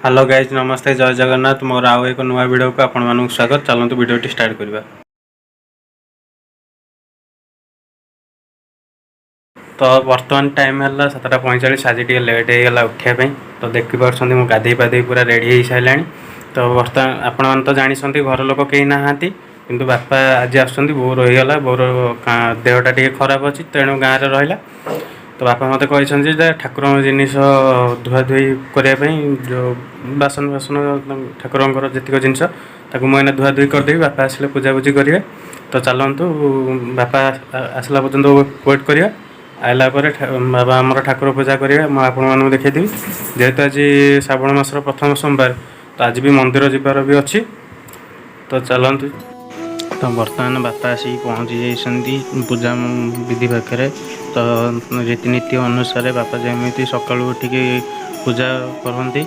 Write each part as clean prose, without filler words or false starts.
Hello guys नमस्ते जय जगन्नाथ मोर आउ एक नुआ वीडियो को आपण मानक स्वागत। चलतु वीडियो स्टार्ट करवा। तो बर्तमान टाइम है 7:45। आज टे लेट होगा उठापी। तो देखिपुर मु गाधे पाधे पूरा रेडी हो सारे। तो बर्तमान आपण मैंने तो जानते घर लोक कहीं नहांती किंतु बापा आज आसुँच बो रहीगला बोर देहटा टे खराब अच्छी तेणु गाँव में रहा। तो बापा मत कही ठाकुर जिनिस धुआधुई करने जो बासन बासन ठाकुर जीतक जिनस मुझे धुआधुई करदेवी बापा आसिले पूजापूजी करेंगे। तो चलतु बापा आसला पर्यंत वेट करिया। आइला बाबा आमर ठाकुर पूजा करेंगे मैं आपको देखी जेहेतु आज श्रावण मासर प्रथम सोमवार तो आज भी मंदिर जीवार भी अच्छी। तो चलतु। तो बर्तमान बापा आसिक पहुँची जाइए पूजा विधि पाखे। तो रीतिनीति अनुसार बापा जमी सका उठिक पूजा करती।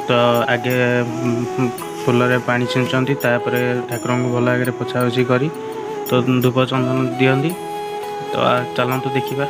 तो आगे फूल पानी छींचती ठाकुर को भल आगे पोछापोछी कर तो धूप चंदन दिखती। तो चलतु देखा।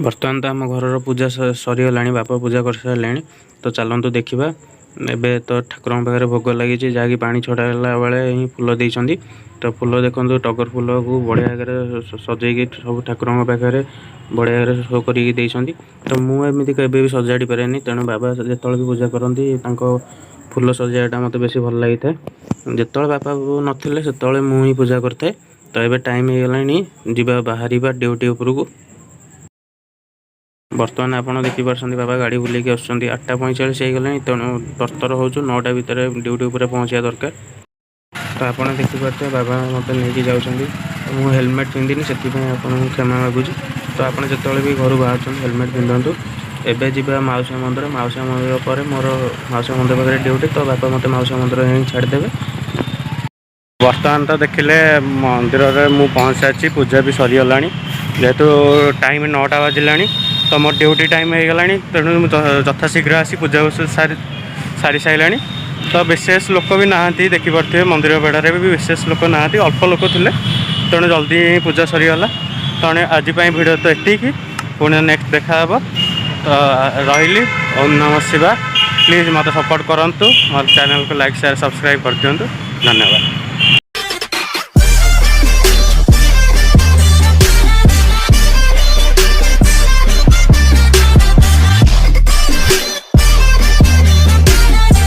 ବର୍ତ୍ତମାନ ତ ଆମ ଘରର ପୂଜା ସରିଗଲାଣି, ବାପା ପୂଜା କରିସାରିଲେଣି। ତ ଚାଲନ୍ତୁ ଦେଖିବା। ଏବେ ତ ଠାକୁରଙ୍କ ପାଖରେ ଭୋଗ ଲାଗିଛି, ଯାହାକି ପାଣି ଛଡ଼ା ହେଲା ବେଳେ ହିଁ ଫୁଲ ଦେଇଛନ୍ତି। ତ ଫୁଲ ଦେଖନ୍ତୁ, ଟଗର ଫୁଲକୁ ବଢ଼ିଆ ଭାବରେ ସଜେଇକି ସବୁ ଠାକୁରଙ୍କ ପାଖରେ ବଢ଼ିଆ ଭାବରେ ଶୋ କରିକି ଦେଇଛନ୍ତି। ତ ମୁଁ ଏମିତି କେବେ ବି ସଜାଡ଼ି ପାରେନି, ତେଣୁ ବାବା ଯେତେବେଳେ ବି ପୂଜା କରନ୍ତି ତାଙ୍କ ଫୁଲ ସଜାଇବାଟା ମୋତେ ବେଶୀ ଭଲ ଲାଗିଥାଏ। ଯେତେବେଳେ ବାପା ନଥିଲେ ସେତେବେଳେ ମୁଁ ହିଁ ପୂଜା କରିଥାଏ। ତ ଏବେ ଟାଇମ୍ ହେଇଗଲାଣି ଯିବା, ବାହାରିବା ଡ୍ୟୁଟି ଉପରକୁ। ବର୍ତ୍ତମାନ ଆପଣ ଦେଖିପାରୁଛନ୍ତି ବାବା ଗାଡ଼ି ବୁଲେଇକି ଆସୁଛନ୍ତି। 8:45 ହେଇଗଲାଣି, ତେଣୁ ତରତର ହେଉଛୁ, 9ଟା ଭିତରେ ଡ୍ୟୁଟି ଉପରେ ପହଞ୍ଚିବା ଦରକାର। ତ ଆପଣ ଦେଖିପାରୁଥିବେ ବାବା ମୋତେ ନେଇକି ଯାଉଛନ୍ତି। ମୁଁ ହେଲମେଟ୍ ପିନ୍ଧିନି, ସେଥିପାଇଁ ଆପଣଙ୍କୁ କ୍ଷମା ମାଗୁଛି। ତ ଆପଣ ଯେତେବେଳେ ବି ଘରୁ ବାହାରୁଛନ୍ତି ହେଲମେଟ୍ ପିନ୍ଧନ୍ତୁ। ଏବେ ଯିବା ମାଉସୀ ମନ୍ଦିର। ମାଉସୀ ମନ୍ଦିର ପରେ ମୋର ମାଉସୀ ମନ୍ଦିର ପାଖରେ ଡ୍ୟୁଟି, ତ ବାପା ମୋତେ ମାଉସୀ ମନ୍ଦିର ହିଁ ଛାଡ଼ିଦେବେ। ବର୍ତ୍ତମାନ ତ ଦେଖିଲେ ମନ୍ଦିରରେ ମୁଁ ପହଞ୍ଚି ସାରିଛି, ପୂଜା ବି ସରିଗଲାଣି। ଯେହେତୁ ଟାଇମ୍ 9ଟା ବାଜିଲାଣି, ତ ମୋର ଡ୍ୟୁଟି ଟାଇମ୍ ହେଇଗଲାଣି, ତେଣୁ ମୁଁ ଯଥାଶୀଘ୍ର ଆସି ପୂଜା ସାରି ସାରିଲାଣି। ତ ବିଶେଷ ଲୋକ ବି ନାହାନ୍ତି, ଦେଖିପାରୁଥିବେ ମନ୍ଦିର ବେଢ଼ାରେ ବି ବିଶେଷ ଲୋକ ନାହାନ୍ତି, ଅଳ୍ପ ଲୋକ ଥିଲେ, ତେଣୁ ଜଲ୍ଦି ପୂଜା ସରିଗଲା। ତେଣୁ ଆଜି ପାଇଁ ଭିଡ଼ିଓ ତ ଏତିକି, ପୁଣି ନେକ୍ସଟ ଦେଖାହେବ। ତ ରହିଲି, ଓମ୍ ନମଃ ଶିବାୟ। ପ୍ଲିଜ୍ ମୋତେ ସପୋର୍ଟ କରନ୍ତୁ, ମୋ ଚ୍ୟାନେଲକୁ ଲାଇକ୍ ସେୟାର ସବସ୍କ୍ରାଇବ୍ କରିଦିଅନ୍ତୁ। ଧନ୍ୟବାଦ।